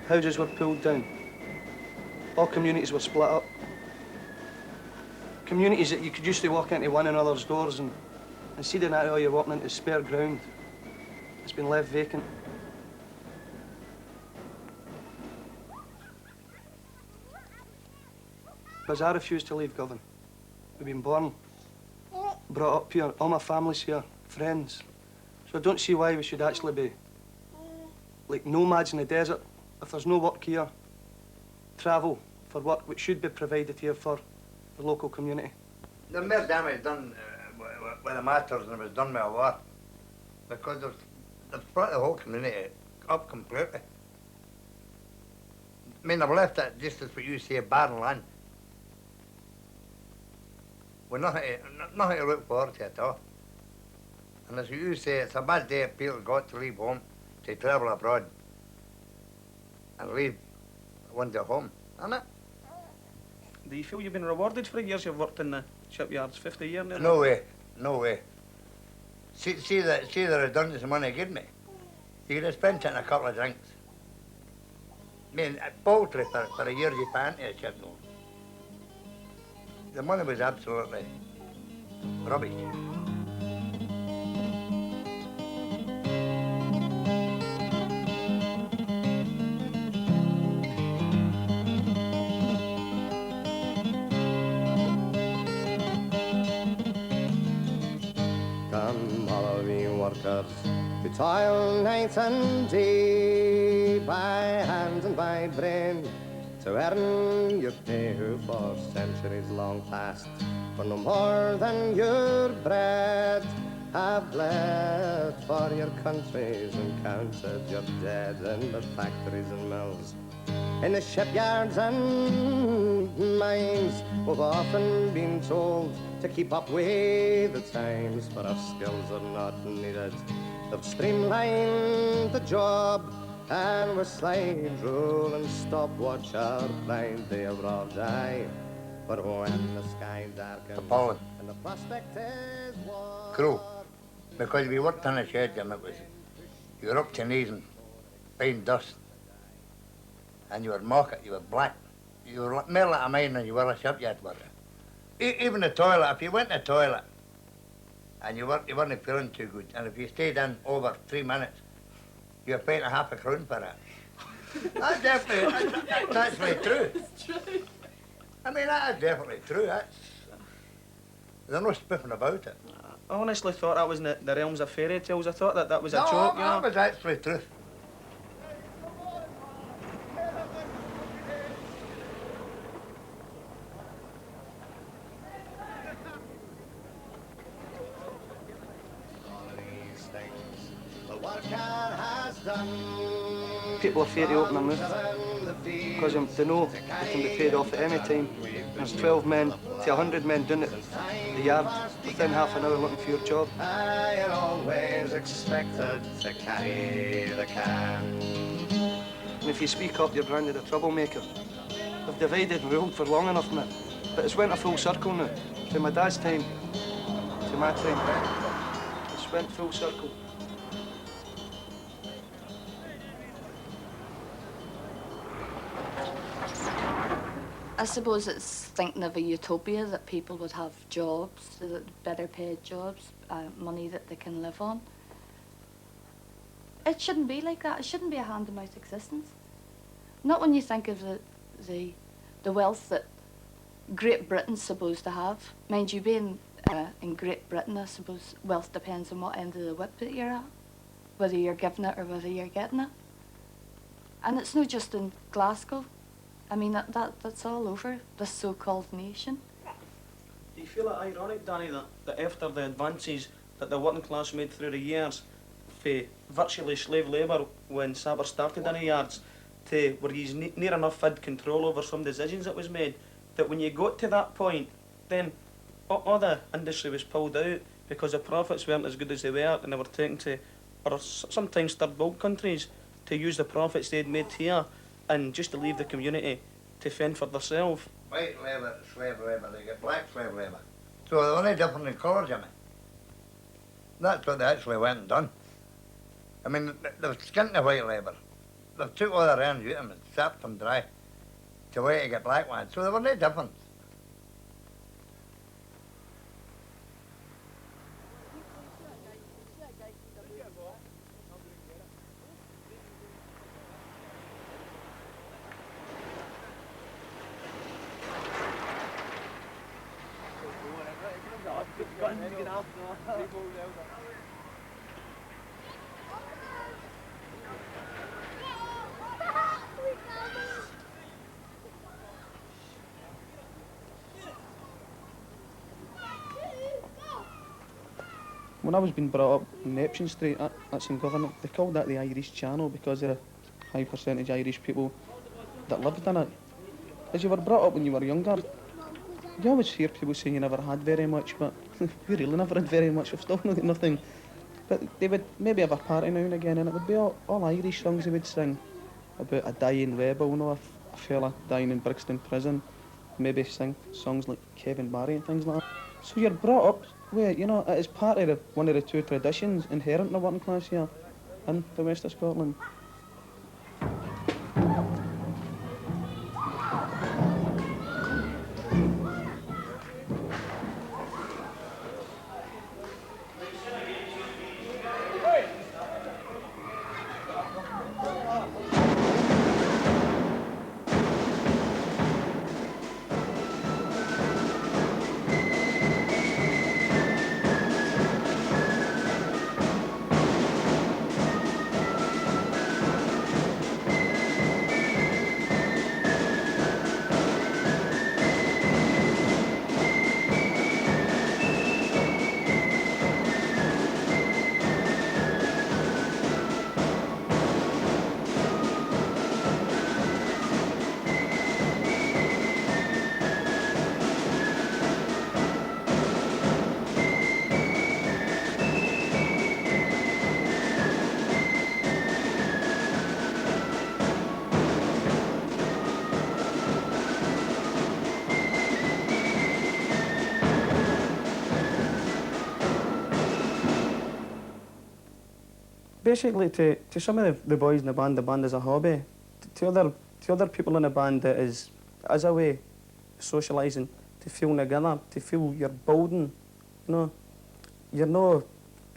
Houses were pulled down. All communities were split up. Communities that you could used to walk into one another's doors and instead of that, all you're walking into spare ground. It's been left vacant. Because I refused to leave Govan. We've been born, brought up here, all my family's here, friends. So I don't see why we should actually be like nomads in the desert if there's no work here. Travel for work which should be provided here for the local community. The more damage done with the masters than it was done with a war. Because they've brought the whole community up completely. I mean, they've left it just as what you say, barren land. With nothing to look forward to at all. And as you say, it's a bad day if people got to leave home to travel abroad and leave one's at home, isn't it? Do you feel you've been rewarded for the years you've worked in the shipyards? 50 years now? No way, no way. See the redundancy money they give me. You could have spent it in a couple of drinks. I mean, poultry for a year you pay into a ship, no. The money was absolutely rubbish. Come, all of you workers, who toil night and day, by hand and by brain, to earn your pay, who for centuries long past, for no more than your bread, have bled for your countries and counted your dead in the factories and mills, in the shipyards and mines. We've often been told to keep up with the times, but our skills are not needed. They've streamlined the job, and with slide rule and stopwatch our blind they have robbed eye. But when the sky darkens and the prospect is war, Cruel. Because we worked on a shed, Jim, it was, you were up to your knees in fine dust. And you were market, you were black. You were more like a mine than you were a shipyard worker. Even the toilet, if you went to the toilet and you weren't feeling too good, and if you stayed in over 3 minutes, you were paying half a crown for it. That's definitely, that's actually true. It's true. I mean, that is definitely true. There's no spiffing about it. I honestly thought that was in the realms of fairy tales. I thought that was a joke, you know? No, that was actually true. People are afraid to open their mouth because they know they can be paid off at any time. There's 12 men to 100 men doing it the yard within half an hour looking for your job. I had always expected to carry the can. And if you speak up, you're branded a troublemaker. They've divided and ruled for long enough now, but it's went a full circle now. From my dad's time to my time, it's went full circle. I suppose it's thinking of a utopia that people would have jobs, better paid jobs, money that they can live on. It shouldn't be like that. It shouldn't be a hand-to-mouth existence. Not when you think of the wealth that Great Britain's supposed to have. Mind you, being in Great Britain, I suppose wealth depends on what end of the whip that you're at, whether you're giving it or whether you're getting it. And it's not just in Glasgow. I mean, that's all over this so-called nation. Do you feel it ironic, Danny, that after the advances that the working class made through the years for virtually slave labour when Sabber started in the yards to where he's near enough had control over some decisions that was made, that when you got to that point, then all the industry was pulled out because the profits weren't as good as they were, and they were taken to, or sometimes third world countries, to use the profits they'd made here and just to leave the community to fend for themselves. White labour, slave labour, they get black slave labour. So they're only different in colour, Jimmy. That's what they actually went and done. I mean, they were skinting the white labour. they've took all their ends out of them and sapped them dry to wait to get black ones, so there were no difference. When I was being brought up in Neptune Street, that's in Govan, they called that the Irish Channel because there are a high percentage Irish people that lived in it. As you were brought up when you were younger, you always hear people saying you never had very much, but we really never had very much, we've still not got nothing. But they would maybe have a party now and again, and it would be all Irish songs they would sing about a dying rebel, you know, a fella dying in Brixton prison, maybe sing songs like Kevin Barry and things like that. So you're brought up with, you know, it is part of one of the two traditions inherent in the working class here in the west of Scotland. Basically, to some of the boys in the band is a hobby. To other people in the band, it is as a way of socialising, to feel together, to feel you're building, you know. You're not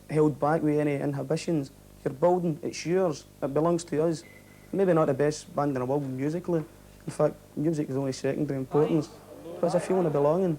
held back with any inhibitions. You're building, it's yours, it belongs to us. Maybe not the best band in the world musically. In fact, music is only secondary importance. But it's a feeling of belonging.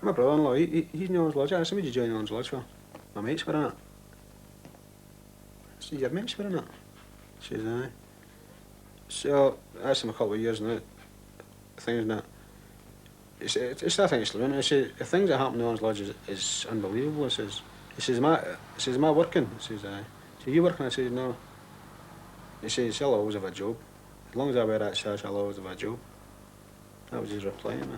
My brother-in-law, he's in Orm's Lodge. I asked him, would you join Orm's Lodge for? My mates were in it. I said, your mates were in it? He says, aye. So, I asked him a couple of years now. Things that... It's that thing it's living. I say, the things that happen in Orm's Lodge is unbelievable. He says, am I working? I says, aye. So you working? I says, no. He says, I'll always have a job. As long as I wear that sash, I'll always have a job. That was his reply to me.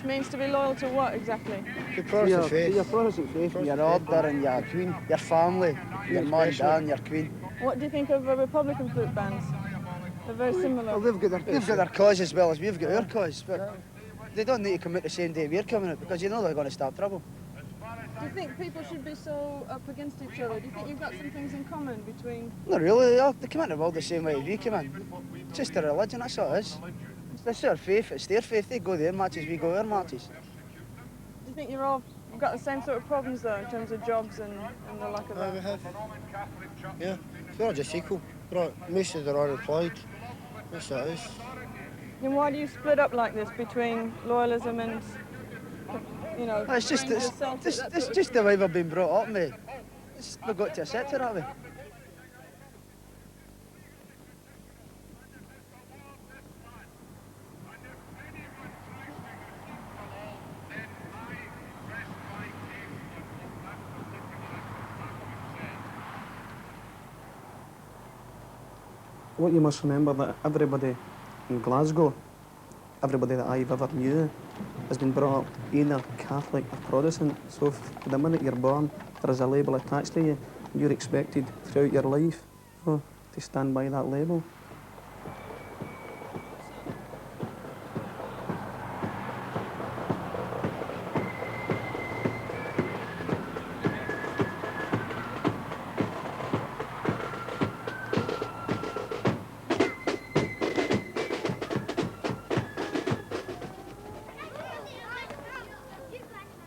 Means to be loyal to what exactly? The Protestant faith. Your Protestant faith, your order and your queen, your family, your mum and dad and your queen. What do you think of Republican flute bands? They're very similar. Well, they've got their cause as well as we've got our cause, but they don't need to come out the same day we're coming out because you know they're going to start trouble. Do you think people should be so up against each other? Do you think you've got some things in common between... Not really, they come in the world the same way we come in. It's just a religion, that's all it is. It's their faith, it's their faith. They go their matches, we go our matches. Do you think you've got the same sort of problems though, in terms of jobs and the lack of that? We have. Yeah, we're all just equal. Most of them are unemployed. That's what it is. And why do you split up like this between loyalism and, you know, It's just the way we've been brought up, mate. We've got to accept it that way. What you must remember that everybody in Glasgow, everybody that I've ever knew, has been brought up either Catholic or Protestant. So the minute you're born, there is a label attached to you. You're expected throughout your life to stand by that label.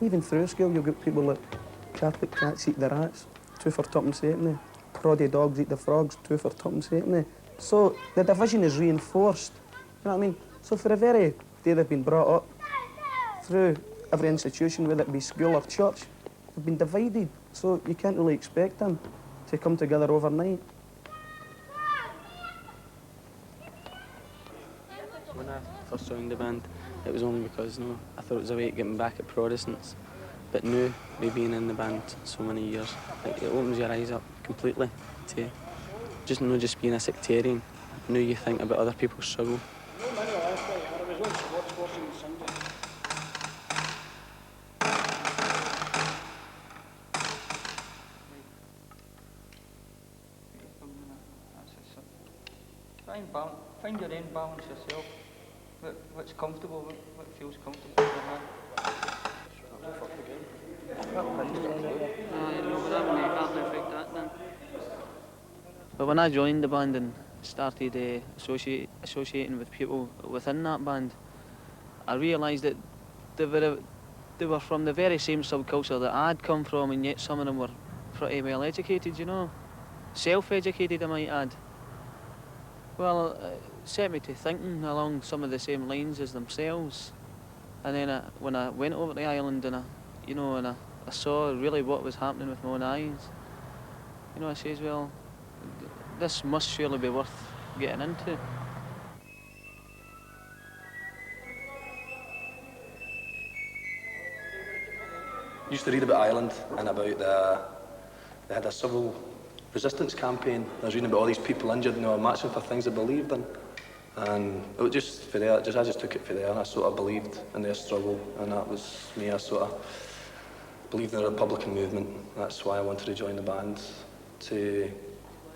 Even through school, you've got people like Catholic cats eat the rats, 2 for tuppence halfpenny. Proddy dogs eat the frogs, 2 for tuppence halfpenny. So the division is reinforced. You know what I mean? So for the very day they've been brought up, through every institution, whether it be school or church, they've been divided. So you can't really expect them to come together overnight. When I first joined the band, it was only because I thought it was a way of getting back at Protestants. But now, me being in the band so many years, it opens your eyes up completely to just not just being a sectarian. Now you think about other people's struggle. Find your own balance yourself. What's comfortable, what feels comfortable for your hand. But when I joined the band and started associating with people within that band, I realised that they were from the very same subculture that I'd come from, and yet some of them were pretty well educated, you know. Self-educated, I might add. Well, it set me to thinking along some of the same lines as themselves. And then when I went over to Ireland and I saw really what was happening with my own eyes, I says, well, this must surely be worth getting into. Used to read about Ireland and about they had a civil resistance campaign. I was reading about all these people injured and they were marching for things they believed in. And it was just for there, I just took it for there, and I sort of believed in their struggle, and that was me. I sort of believed in the Republican movement. That's why I wanted to join the band.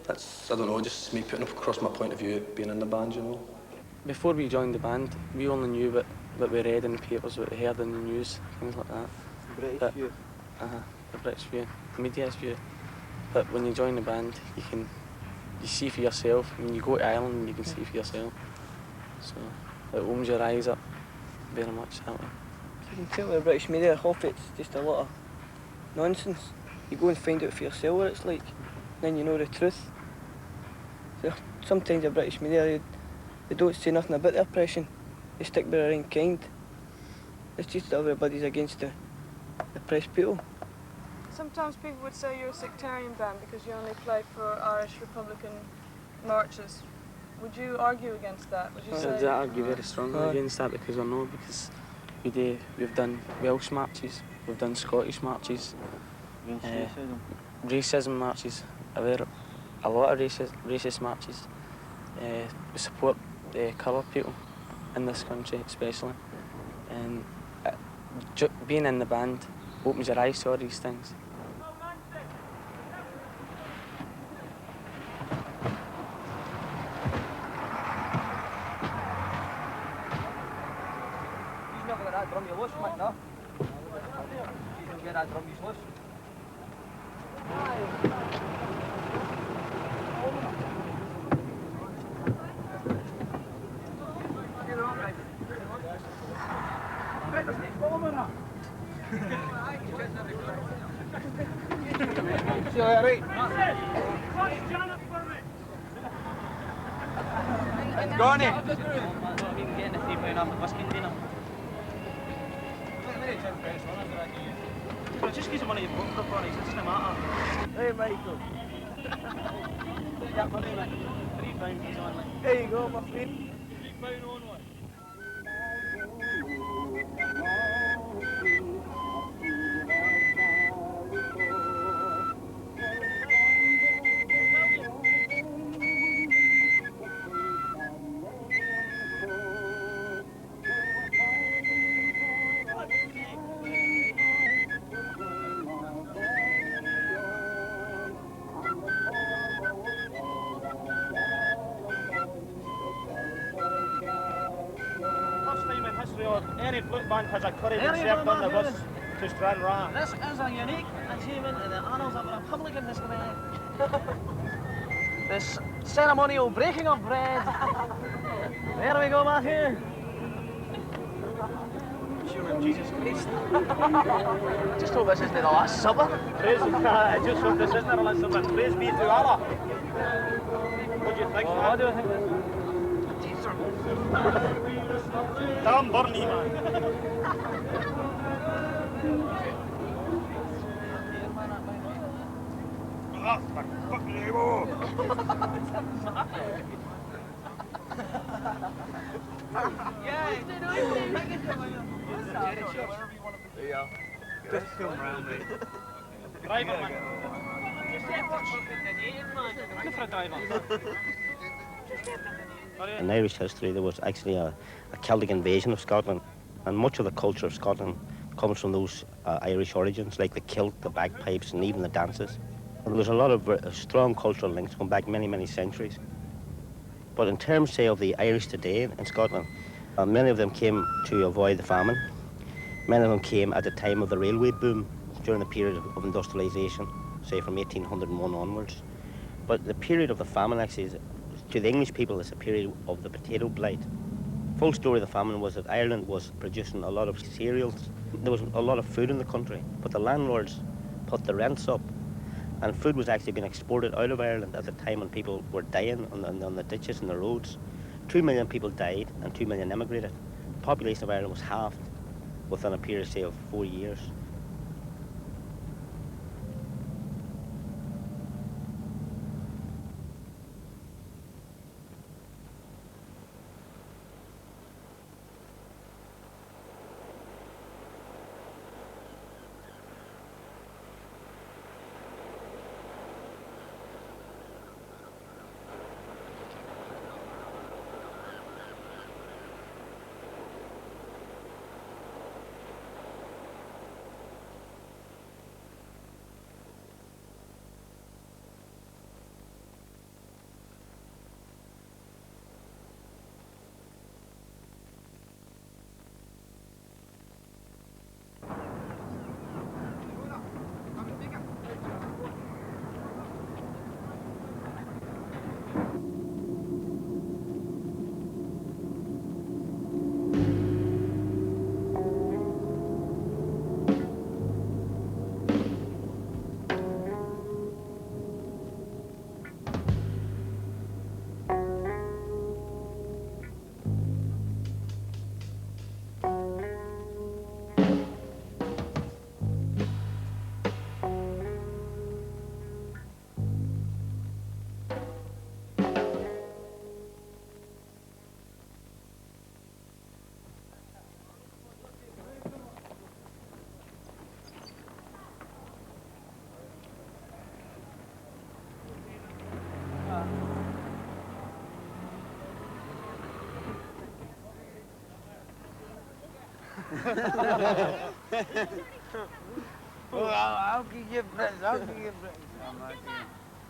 That's, I don't know, just me putting across my point of view, being in the band, you know. Before we joined the band, we only knew what we read in the papers, what we heard in the news, things like that. British view. The British view, the media's view. But when you join the band, you see for yourself. When you go to Ireland, and you can see for yourself. So it opens your eyes up very much that way. You can tell the British media, half it's just a lot of nonsense. You go and find out for yourself what it's like, then you know the truth. So sometimes the British media, they don't say nothing about the oppression. They stick by their own kind. It's just that everybody's against the oppressed people. Sometimes people would say you're a sectarian band because you only play for Irish Republican marches. Would you argue against that? Would you say? I argue very strongly against that because we've done Welsh marches, we've done Scottish marches, racism marches, a lot of racist marches. We support coloured people in this country especially, and being in the band, opens your eyes to all these things. He's not got that drum you loose, mate, no? He's not get that drum you loose. See you later, right? Gone it. Just give some money to book for Connie, it doesn't matter. Hey, Michael. Yeah, money, like £3 he's on, like. There you go, my friend. £3 on one. Any flute band has a curry served on the bus to Stranraer. This is a unique achievement in the annals of Republican history. This ceremonial breaking of bread. There we go, Matthew. Sure, Jesus Christ. I just hope this isn't the last supper. Praise, I just hope this isn't the last supper. Praise be to Allah. What do you think, man? What do you think? Damn Bernie, man. Just come round, mate. Driver, man. Look for a driver. In Irish history, there was actually a Celtic invasion of Scotland, and much of the culture of Scotland comes from those Irish origins, like the kilt, the bagpipes, and even the dances. And there's a lot of strong cultural links going back many, many centuries. But in terms, say, of the Irish today in Scotland, many of them came to avoid the famine. Many of them came at the time of the railway boom during the period of industrialisation, say from 1801 onwards. But the period of the famine actually is, to the English people, it's a period of the potato blight. Full story of the famine was that Ireland was producing a lot of cereals. There was a lot of food in the country, but the landlords put the rents up, and food was actually being exported out of Ireland at the time when people were dying on the ditches and the roads. 2 million people died and 2 million emigrated. The population of Ireland was halved within a period, say, of 4 years. Oh, I'll give you presents. I'll give you presents.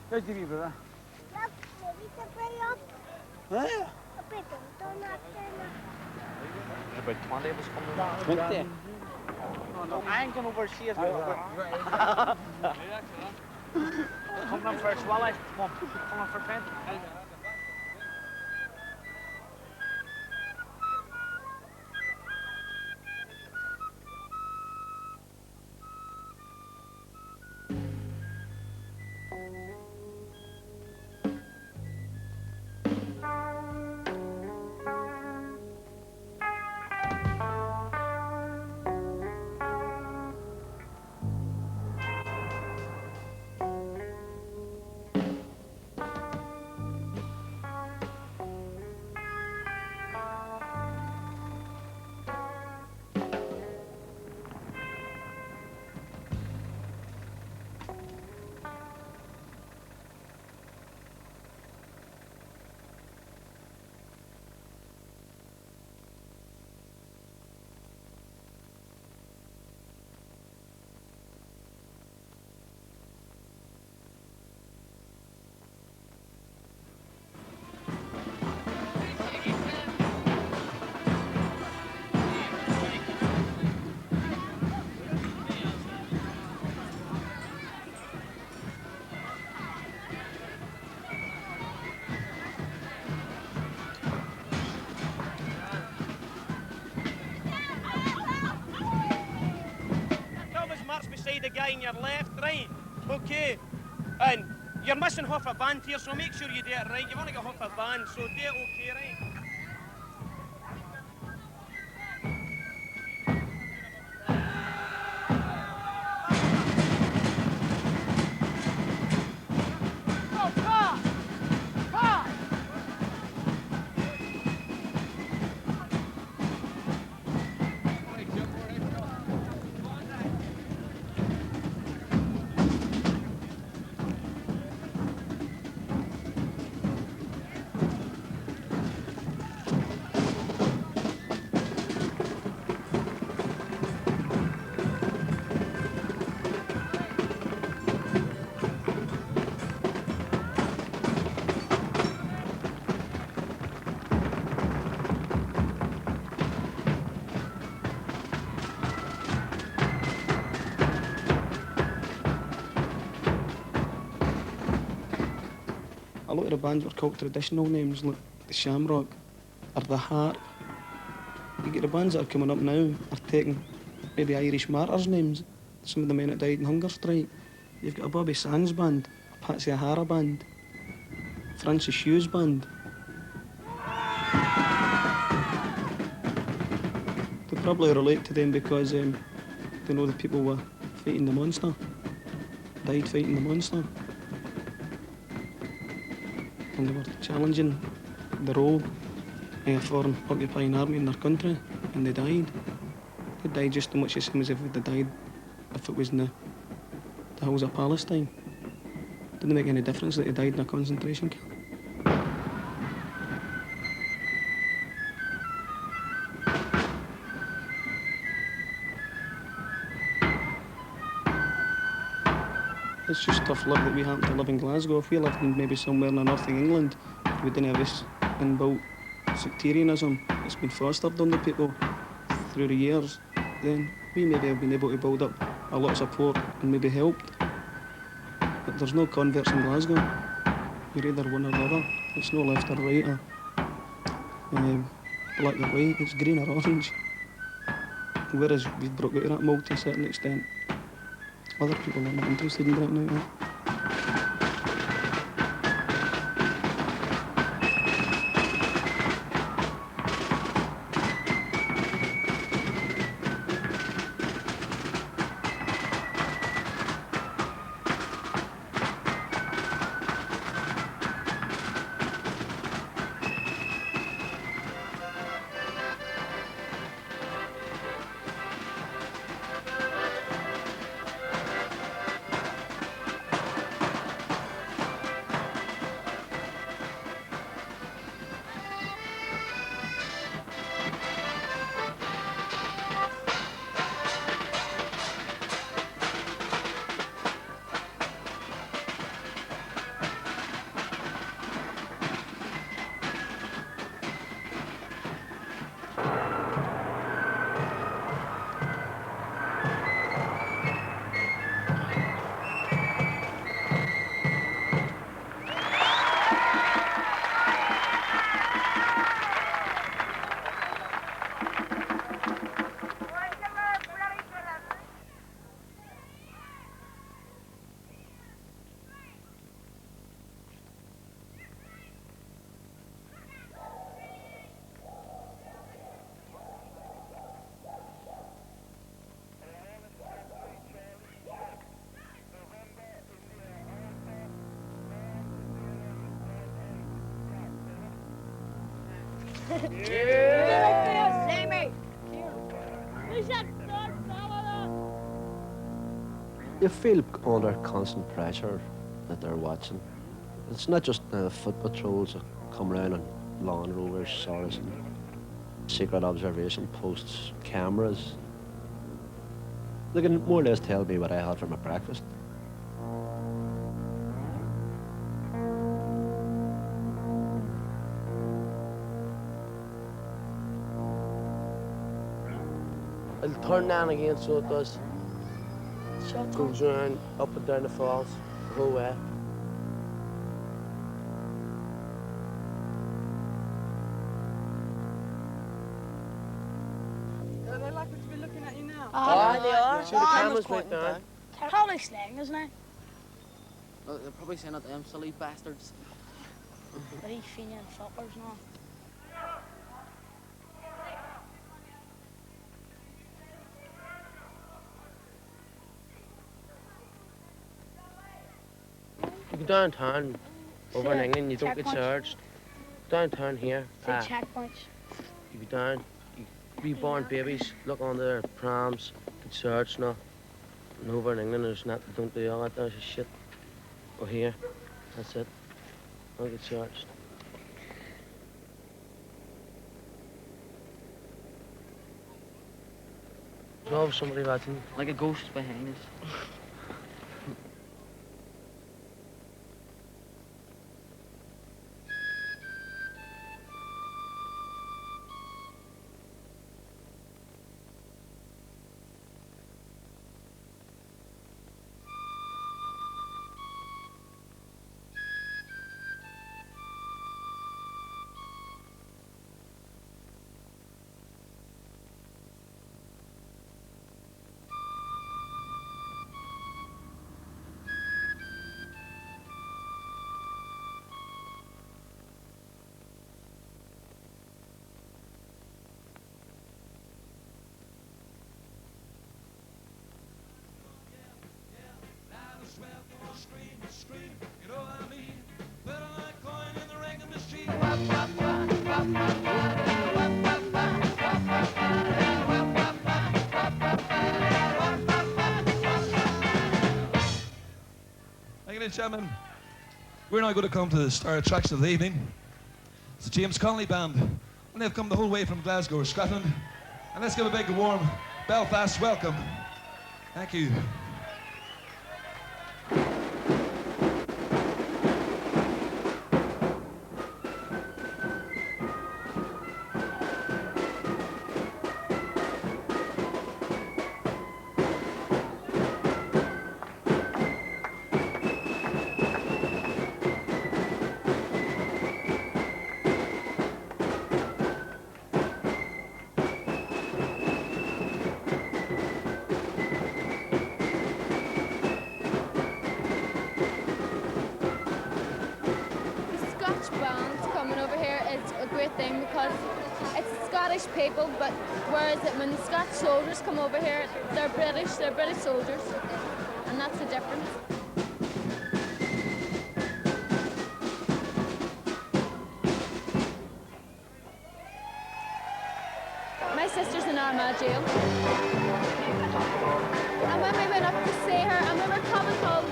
Where's the wee brother? Huh? About 20 of us coming. 20? No, I ain't going overseas. Come on first, Wally. Come on for 20. Beside the guy on your left, right? Okay. And you're missing half a band here, so make sure you do it right. You've only got half a band, so do it okay, right? A lot of the bands were called traditional names, like the Shamrock or the Harp. You get the bands that are coming up now are taking maybe Irish martyrs' names, some of the men that died in hunger strike. You've got a Bobby Sands band, a Patsy O'Hara band, Francis Hughes band. They probably relate to them because they know the people were fighting the monster, died fighting the monster. And they were challenging the role of a foreign occupying army in their country, and they died. They died just as much the same as if they died if it was in the hills of Palestine. Didn't make any difference that they died in a concentration camp. It's just tough luck that we happen to live in Glasgow. If we lived in maybe somewhere in the north of England, we didn't have this inbuilt sectarianism that's been fostered on the people through the years, then we maybe have been able to build up a lot of support and maybe helped. But there's no converts in Glasgow. You're either one or the other. It's no left or right or black or white. It's green or orange. Whereas we've broke out of that mould to a certain extent. Other people are not interested in breaking out of that. You feel under constant pressure that they're watching. It's not just foot patrols that come around on Land Rovers, Saurus, and secret observation posts, cameras. They can more or less tell me what I had for my breakfast. It'll turn down again, so it does. Goes around, up and down the falls, the whole way. Are they likely to be looking at you now? Ah, they are. See The camera's right down. Probably slang, isn't it? Oh, they're probably saying it to them silly bastards. Very female fuckers now. You go downtown, over in England, you don't get Checkpoints. charged. Downtown here, Say checkpoints. you go down, you reborn babies, look under their prams, get charged now. And over in England, there's not, they don't do all that, there's shit. Or here, that's it. Don't get charged. There's always somebody watching. Like a ghost behind us. Ladies and gentlemen, we're now going to come to the star attraction of the evening. It's the James Connolly Band, and they've come the whole way from Glasgow or Scotland. And let's give a big warm Belfast welcome. Thank you. People, but whereas when the Scotch soldiers come over here, they're British soldiers, and that's the difference. My sister's in Armagh jail, and when we went up to see her, and we were coming home,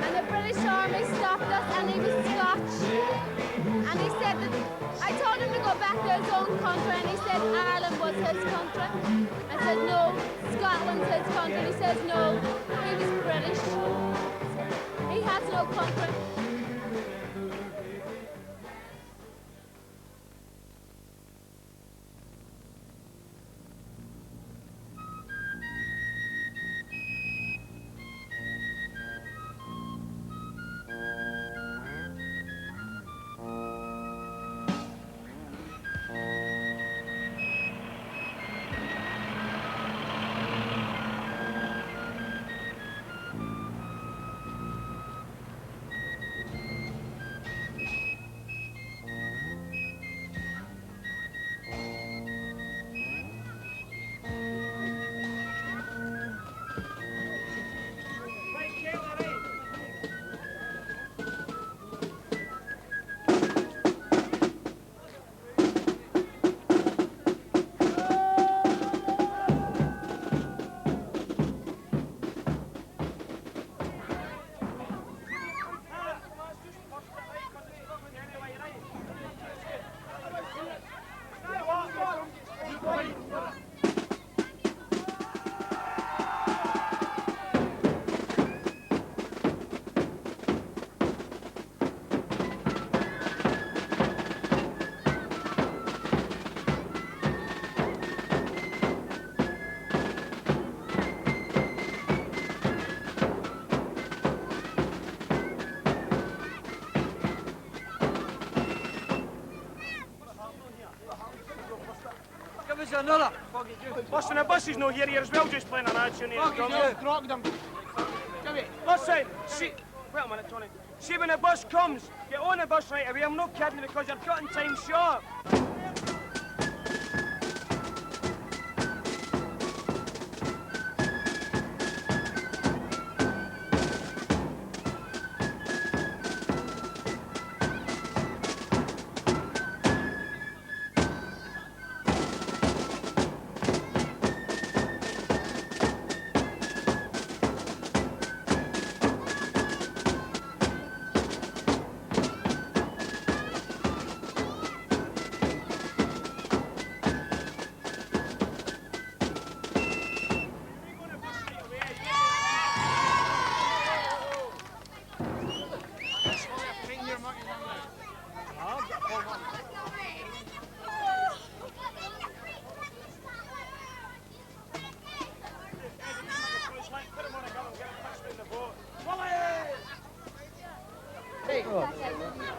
and the British Army stopped us, and he was Scotch, and he said that I told him to go back to his own country, and he said Ireland was his country. I said, no, Scotland's his country. He says, no, he was British. He has no country. Here's another. Listen, the bus is not here. You're as well just playing an ad tune here. Drop them. Listen, see... Wait a minute, Tony. See, when the bus comes, get on the bus right away. I'm not kidding because you're cutting time short.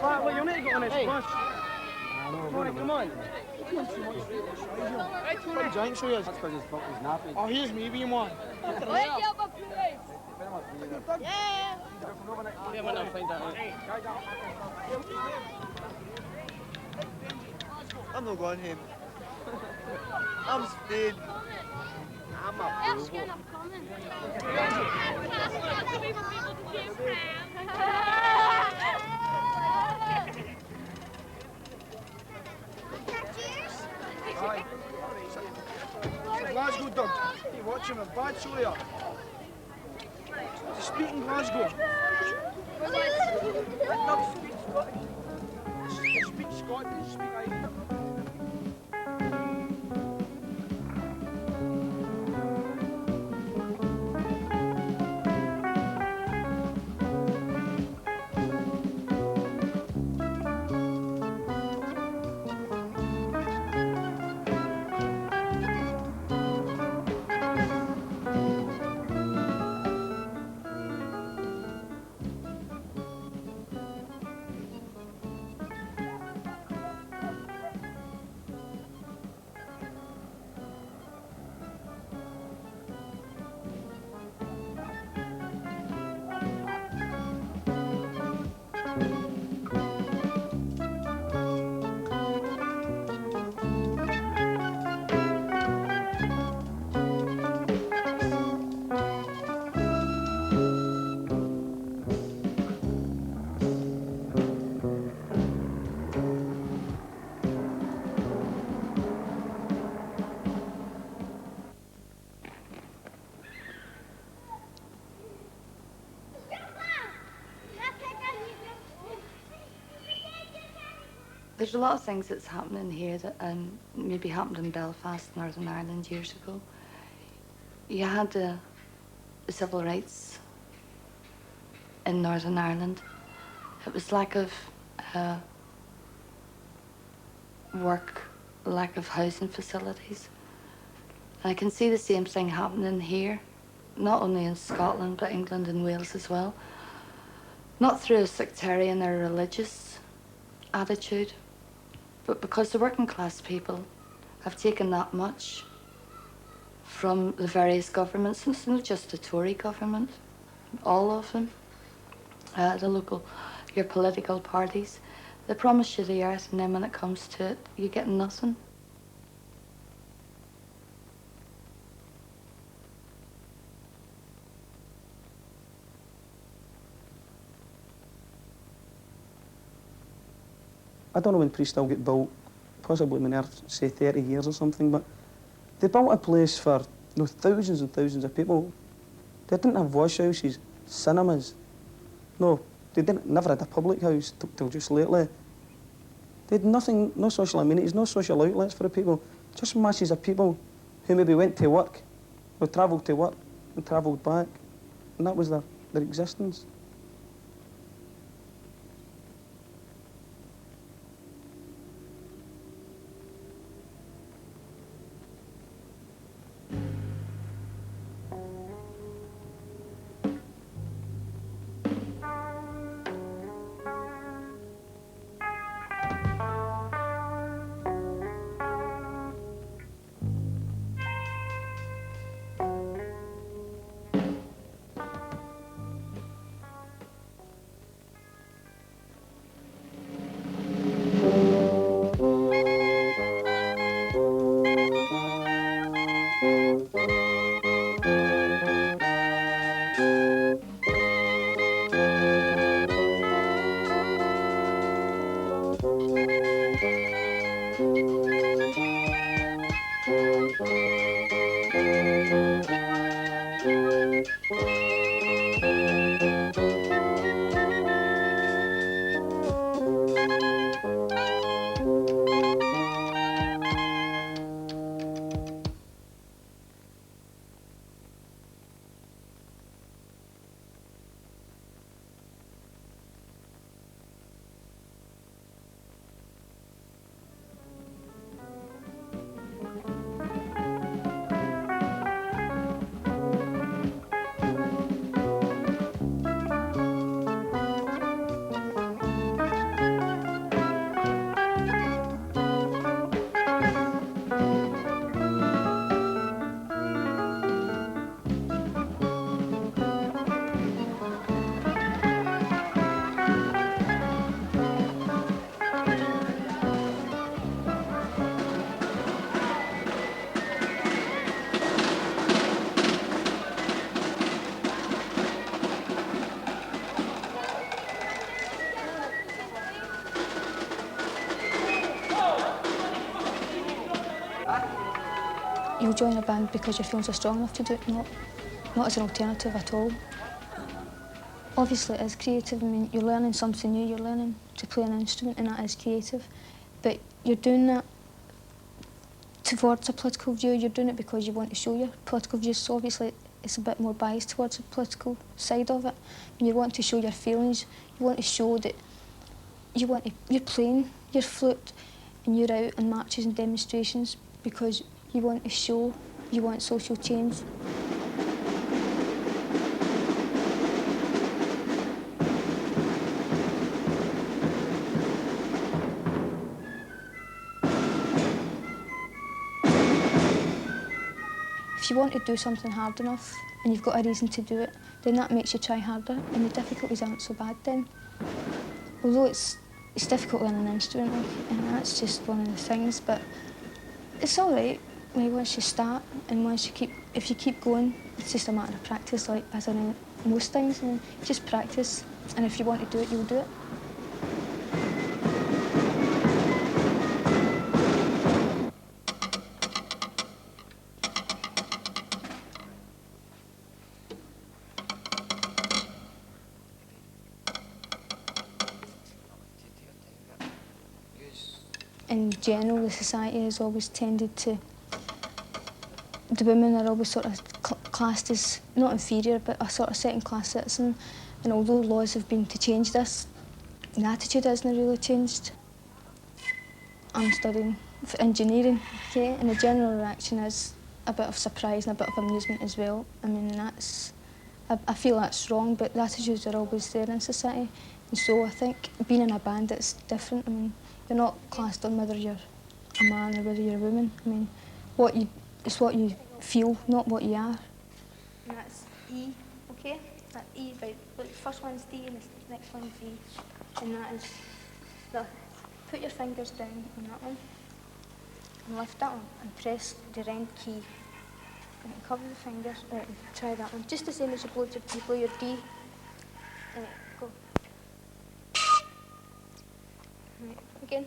Well, you need to get on this bus. Tony, come on. What a giant show is. That's because his nappy. Oh, here's me being one. Yeah. Yeah, man, I'll find that out. I'm not going home. I'm staying. I'm a fool. I'm coming. Glasgow dog. Hey, watch him, a bad show here. He's speaking Glasgow. That dog speaks Scottish. He speaks Scottish, he speaks Irish. There's a lot of things that's happening here that maybe happened in Belfast, Northern Ireland years ago. You had the civil rights in Northern Ireland. It was lack of work, lack of housing facilities. And I can see the same thing happening here, not only in Scotland, but England and Wales as well. Not through a sectarian or religious attitude, but because the working class people have taken that much from the various governments. It's not just the Tory government, all of them, your political parties. They promise you the earth, and then when it comes to it, you get nothing. I don't know when Priesthill got built, possibly when they're, say, 30 years or something, but they built a place for thousands and thousands of people. They didn't have wash houses, cinemas. No, they never had a public house till just lately. They had nothing, no social amenities, no social outlets for the people. Just masses of people who maybe went to work, or travelled to work and travelled back. And that was their existence. You join a band because your feelings are strong enough to do it, not as an alternative at all. Obviously it is creative. I mean, you're learning something new, you're learning to play an instrument, and that is creative. But you're doing that towards a political view, you're doing it because you want to show your political views, so obviously it's a bit more biased towards the political side of it. When you want to show your feelings, you want to show that you're playing your flute and you're out in marches and demonstrations because you want to show you want social change. If you want to do something hard enough and you've got a reason to do it, then that makes you try harder and the difficulties aren't so bad then. Although it's difficult learning an instrument, and that's just one of the things, but it's all right once you start, and if you keep going, it's just a matter of practice, like as in most things. I mean, just practice, and if you want to do it, you'll do it. In general, the society has always tended to... The women are always sort of classed as, not inferior, but a sort of second-class citizen. And although laws have been to change this, the attitude hasn't really changed. I'm studying engineering, okay, and the general reaction is a bit of surprise and a bit of amusement as well. I mean, I feel that's wrong, but the attitudes are always there in society. And so I think being in a band, it's different. I mean, you're not classed on whether you're a man or whether you're a woman. I mean, it's what you feel, not what you are. And that's E, okay? That E, right? Look, the first one's D and the next one's E. And that is put your fingers down on that one and lift that one and press the round key. And cover the fingers. Right, try that one. Just the same as you blow your D. Right, go. Right, again.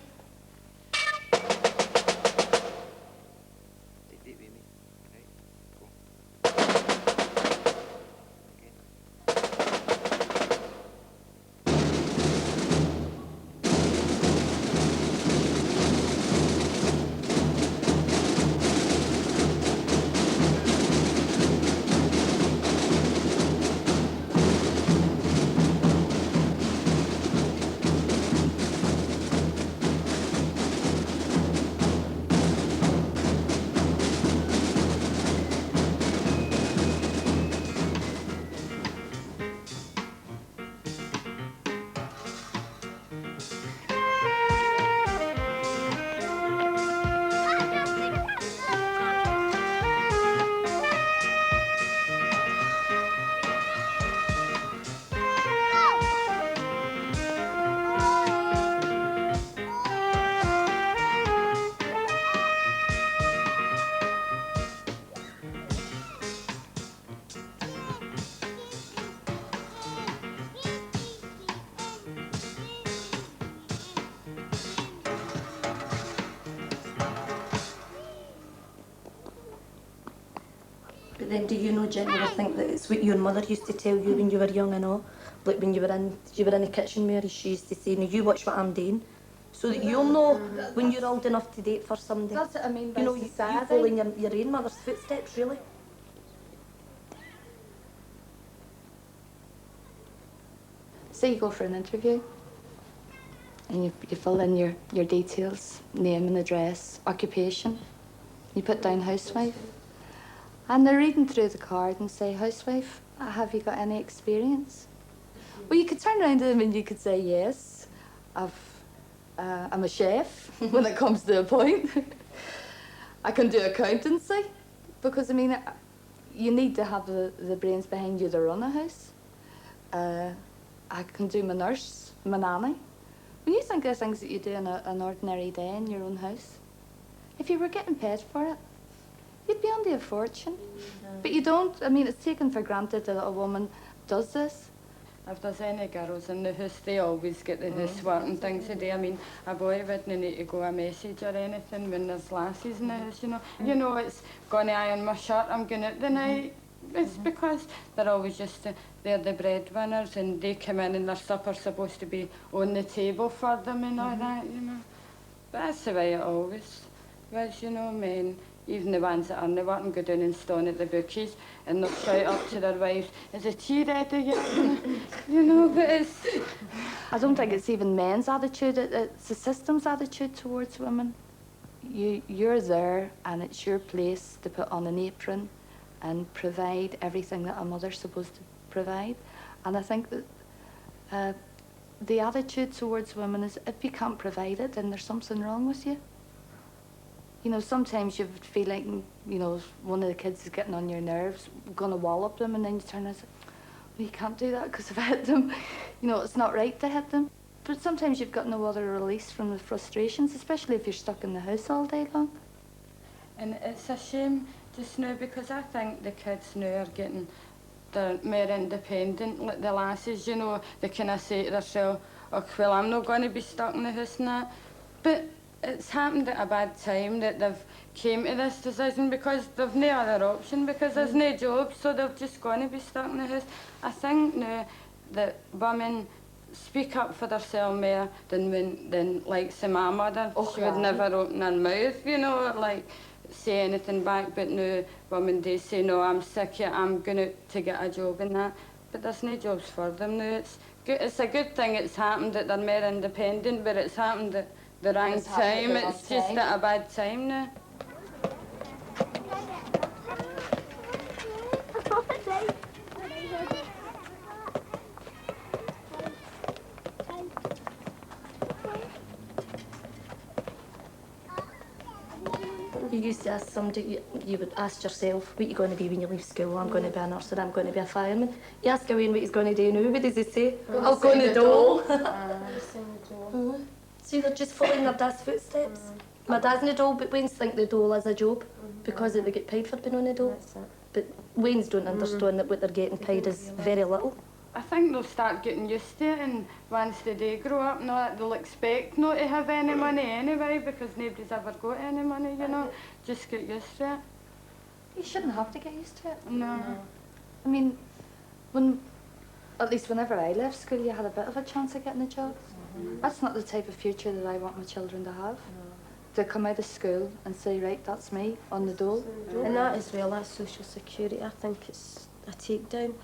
But then do you not generally think that it's what your mother used to tell you when you were young and all? Like when you were in the kitchen, Mary, she used to say, "Now you watch what I'm doing," so that you'll know when you're old enough to date for somebody. That's what I mean by you follow in your own mother's footsteps, really. Say you go for an interview and you fill in your details, name and address, occupation. You put down housewife. And they're reading through the card and say, "Housewife, have you got any experience?" Well, you could turn around to them and you could say, "Yes, I'm a chef when it comes to a point. I can do accountancy," because, I mean, you need to have the brains behind you to run a house. I can do my nurse, my nanny. When you think of things that you do in an ordinary day in your own house, if you were getting paid for it, you'd be under a fortune. But you don't. I mean, it's taken for granted that a woman does this. if there's any girls in the house, they always get the housework and things to do. I mean, a boy wouldn't need to go a message or anything when there's lasses in the house, you know. You know, it's going to iron my shirt, I'm going out the night. It's because they're always they're the breadwinners and they come in and their supper's supposed to be on the table for them and all that, you know. But that's the way it always was, you know, men. Even the ones that aren't working go down and stand at the bookies and they'll shout up to their wives, is the tea ready yet? You know, but it's... I don't think it's even men's attitude, it's the system's attitude towards women. You're there and it's your place to put on an apron and provide everything that a mother's supposed to provide. And I think that the attitude towards women is if you can't provide it, then there's something wrong with you. You know, sometimes you feel like, you know, one of the kids is getting on your nerves, going to wallop them, and then you turn and say, well, you can't do that because I've hit them. You know, it's not right to hit them. But sometimes you've got no other release from the frustrations, especially if you're stuck in the house all day long. And it's a shame just now because I think the kids now are getting, they're more independent, like the lasses, you know, they kind of say to themselves, oh, well, I'm not going to be stuck in the house and that. But it's happened at a bad time that they've came to this decision because they've no other option, because there's no jobs, so they're just going to be stuck in the house. I think now that women speak up for themselves more than like say my mother. She would never open her mouth, you know, like say anything back, but now women do say, no, I'm sick, I'm going to get a job and that. But there's no jobs for them now. It's a good thing it's happened that they're more independent, but it's happened at the wrong time. It's just at a bad time now. You used to ask somebody, you would ask yourself, what are you going to be when you leave school? I'm going to be a nurse or I'm going to be a fireman. You ask Owen what he's going to do now, what does he say? I'll go in the dole. See, they're just following their dad's footsteps. My dad's in the dole, but Wayne's think the dole is a job because they get paid for being on the dole. But Wayne's don't understand that what they're getting paid is very little. I think they'll start getting used to it, and once they do grow up, they'll expect not to have any money anyway, because nobody's ever got any money, you know. Just get used to it. You shouldn't have to get used to it. No. I mean, at least whenever I left school, you had a bit of a chance of getting a job. That's not the type of future that I want my children to have. To come out of school and say, right, that's me, on the dole. And that as well, that's social security, I think it's a takedown.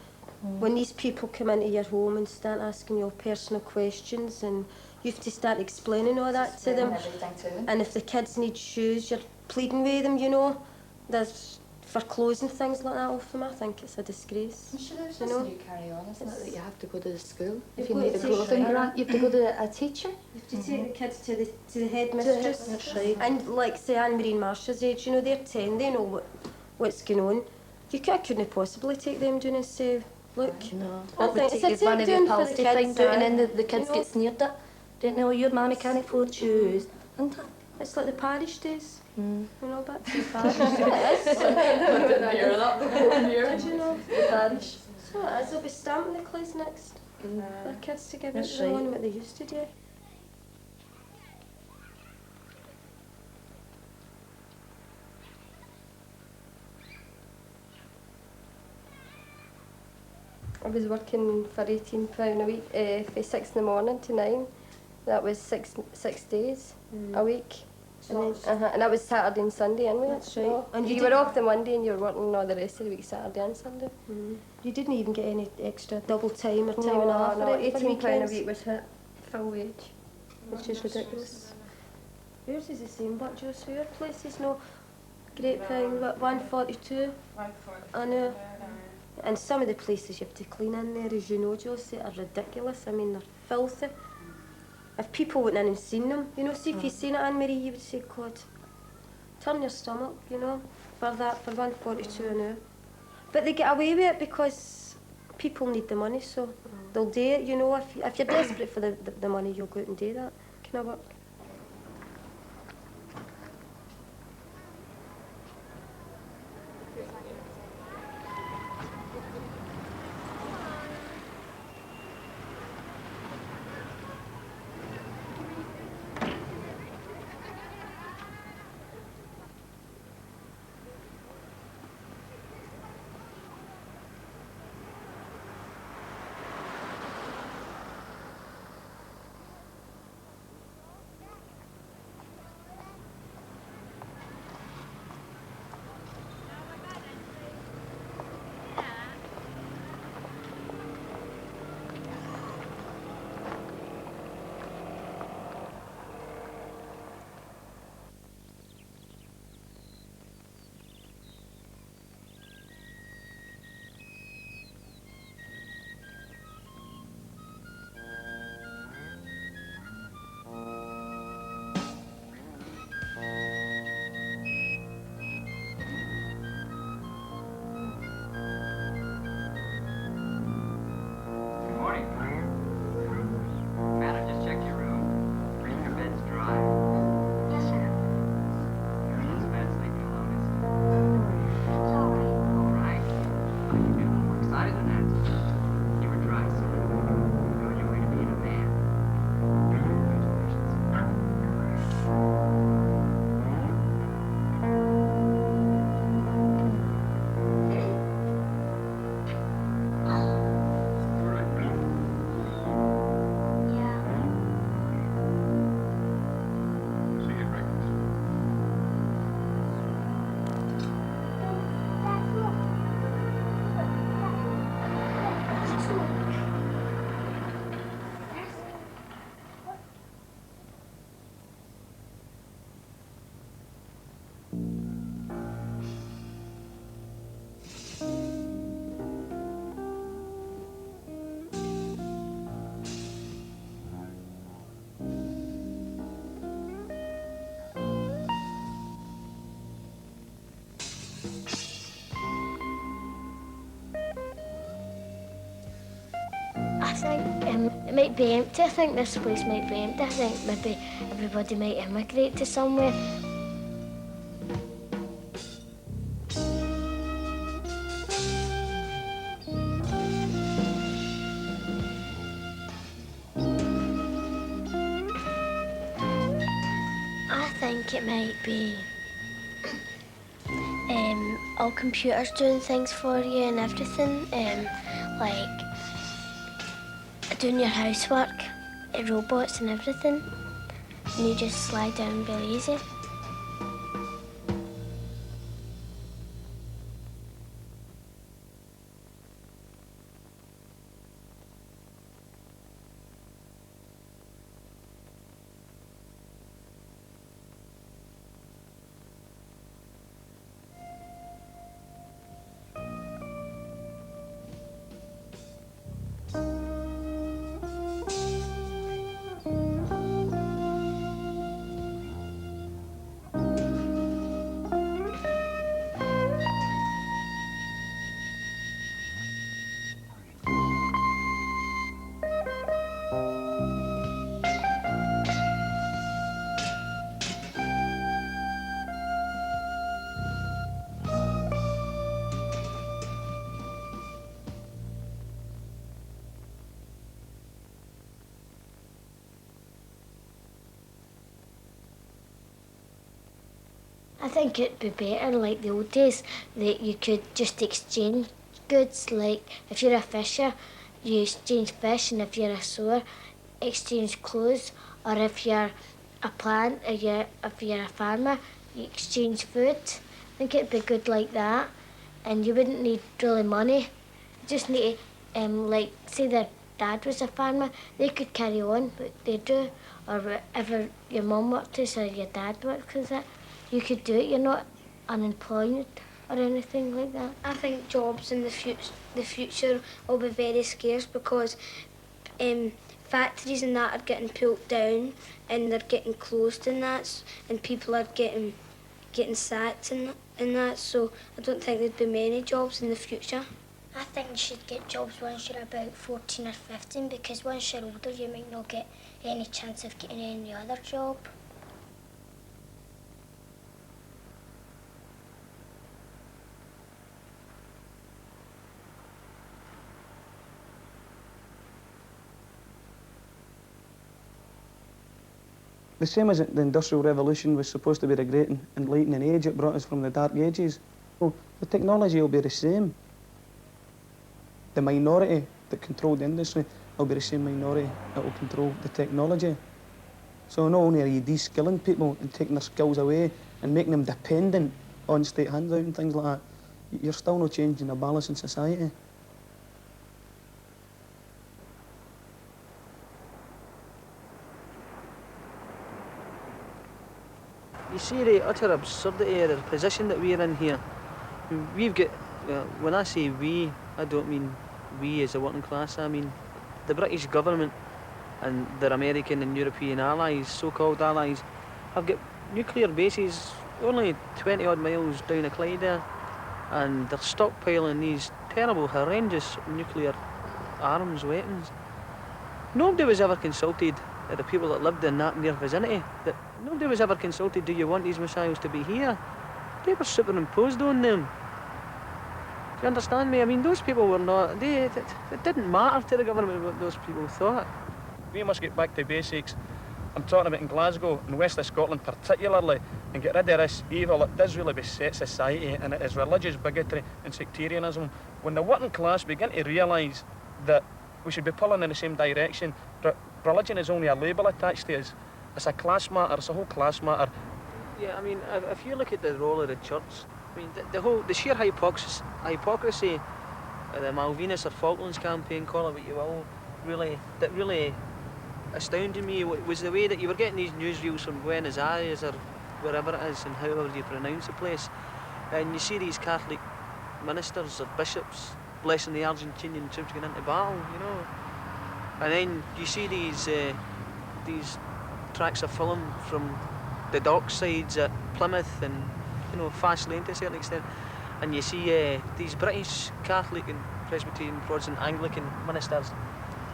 When these people come into your home and start asking you personal questions and you have to start explaining all that to them. And if the kids need shoes, you're pleading with them, you know. There's for clothes and things like that off them, I think it's a disgrace. You know? You carry on, isn't it, that you have to go to the school? If you need a clothing grant, you have to go to a teacher? You have to take the kids to the headmistress. That's right. And like, say, Anne-Marie and Marsha's age, you know, they're 10, they know what's going on. I couldn't possibly take them down and say, look, no. I think it's one of your pals to find out, and then the kids get sneered at. Don't know, your mammy can't afford shoes. And it's like the parish days. You know, back to the parish. Did you know? The parish. So it is, they'll be stamping the clays next. Their kids to give it on what they used to do. I was working for £18 a week, from 6 in the morning to 9. That was six days a week. And, and that was Saturday and Sunday anyway. That's right. And you were off the Monday and you were working all the rest of the week, Saturday and Sunday. You didn't even get any extra double time or time and a half? No, £18 a week was hit full wage, which is ridiculous. Yours is the same, but just your place is no great thing, but 142. I know. And some of the places you have to clean in there, as you know, Josie, are ridiculous. I mean, they're filthy. If people went in and seen them, you know, see if you seen it, Anne-Marie, you would say, God, turn your stomach, you know, for that, for 142 an hour. But they get away with it because people need the money, so they'll do it, you know. If you're desperate for the money, you'll go out and do that kind of work. I think it might be empty. I think this place might be empty. I think maybe everybody might immigrate to somewhere. I think it might be all computers doing things for you and everything, like doing your housework, robots and everything, and you just slide down really easy. I think it'd be better like the old days, that you could just exchange goods. Like if you're a fisher, you exchange fish, and if you're a sewer, exchange clothes. Or if you're a plant, or if you're a farmer, you exchange food. I think it'd be good like that, and you wouldn't need really money. You just need to, like, say their dad was a farmer, they could carry on what they do, or whatever your mum worked as or your dad worked as it. You could do it, you're not unemployed or anything like that. I think jobs in the future will be very scarce because factories and that are getting pulled down and they're getting closed and that, and people are getting sacked and that, so I don't think there'd be many jobs in the future. I think you should get jobs once you're about 14 or 15, because once you're older you might not get any chance of getting any other job. The same as the Industrial Revolution was supposed to be the great enlightening age, it brought us from the Dark Ages. Well, the technology will be the same. The minority that controlled the industry will be the same minority that will control the technology. So not only are you de-skilling people and taking their skills away and making them dependent on state handout and things like that, you're still not changing the balance in society. You see the utter absurdity of the position that we're in here. We've got, when I say we, I don't mean we as a working class, I mean the British government and their American and European allies, so-called allies, have got nuclear bases only 20 odd miles down the Clyde there, and they're stockpiling these terrible, horrendous nuclear arms, weapons. Nobody was ever consulted, the people that lived in that near vicinity, that nobody was ever consulted, do you want these missiles to be here? They were superimposed on them. Do you understand me? I mean, those people were not, it didn't matter to the government what those people thought. We must get back to basics. I'm talking about in Glasgow and west of Scotland particularly, and get rid of this evil that does really beset society, and it is religious bigotry and sectarianism. When the working class begin to realise that we should be pulling in the same direction, religion is only a label attached to us. It's a class matter, it's a whole class matter. Yeah, I mean, if you look at the role of the church, I mean, the sheer hypocrisy of the Malvinas or Falklands campaign, call it what you will, that really astounded me was the way that you were getting these newsreels from Buenos Aires or wherever it is, and however you pronounce the place, and you see these Catholic ministers or bishops blessing the Argentinian troops going into battle, you know, and then you see these tracts of film from the docksides at Plymouth and, you know, Fast Lane to a certain extent, and you see these British Catholic and Presbyterian, Protestant, Anglican ministers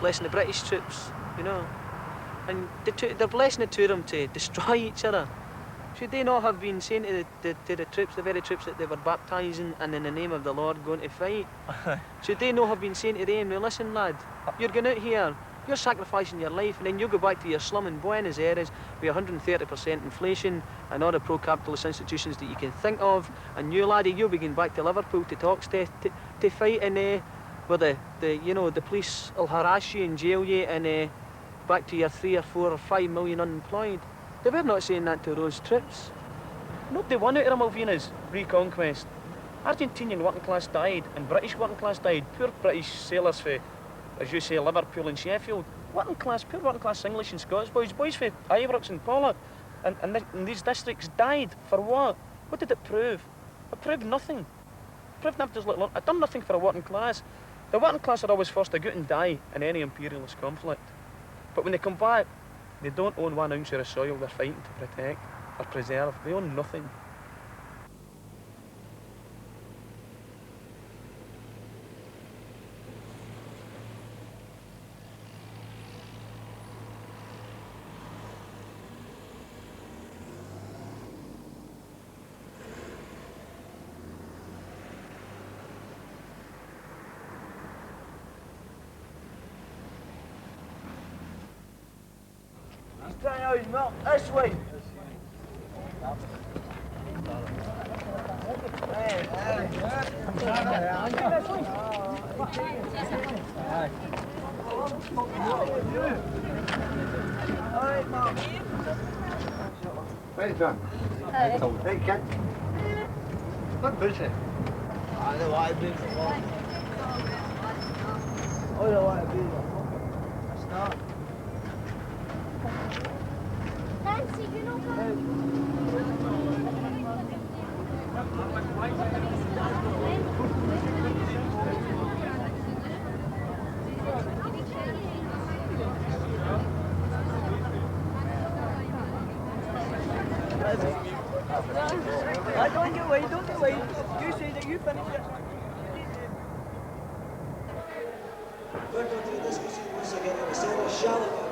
blessing the British troops, you know, and they're blessing it to them to destroy each other. Should they not have been saying to the troops, the very troops that they were baptising and in the name of the Lord going to fight? Should they not have been saying to them, now listen lad, you're going out here, you're sacrificing your life, and then you go back to your slum in Buenos Aires with 130% inflation and all the pro-capitalist institutions that you can think of, and you laddie, you'll be going back to Liverpool to Toxteth to fight in where the police will harass you and jail you, and back to your 3 or 4 or 5 million unemployed. They were not saying that to those troops. Nobody won out of the Malvinas reconquest. Argentinian working class died, and British working class died. Poor British sailors for, as you say, Liverpool and Sheffield. Working class, poor working class English and Scottish boys for Ibrox and Pollard. And these districts died for what? What did it prove? It proved nothing. It proved nothing. It done nothing for a working class. The working class are always forced to go out and die in any imperialist conflict. But when they come back, they don't own 1 ounce of the soil they're fighting to protect or preserve. They own nothing. No, this way. Where's John? Hey, kid. What bullshit? I don't want to be for long. I don't want to be for long. That's not. Nancy, you know Don't get away, don't get away. You say that you finished it. We're going to do this because once again, we're saying a shallow.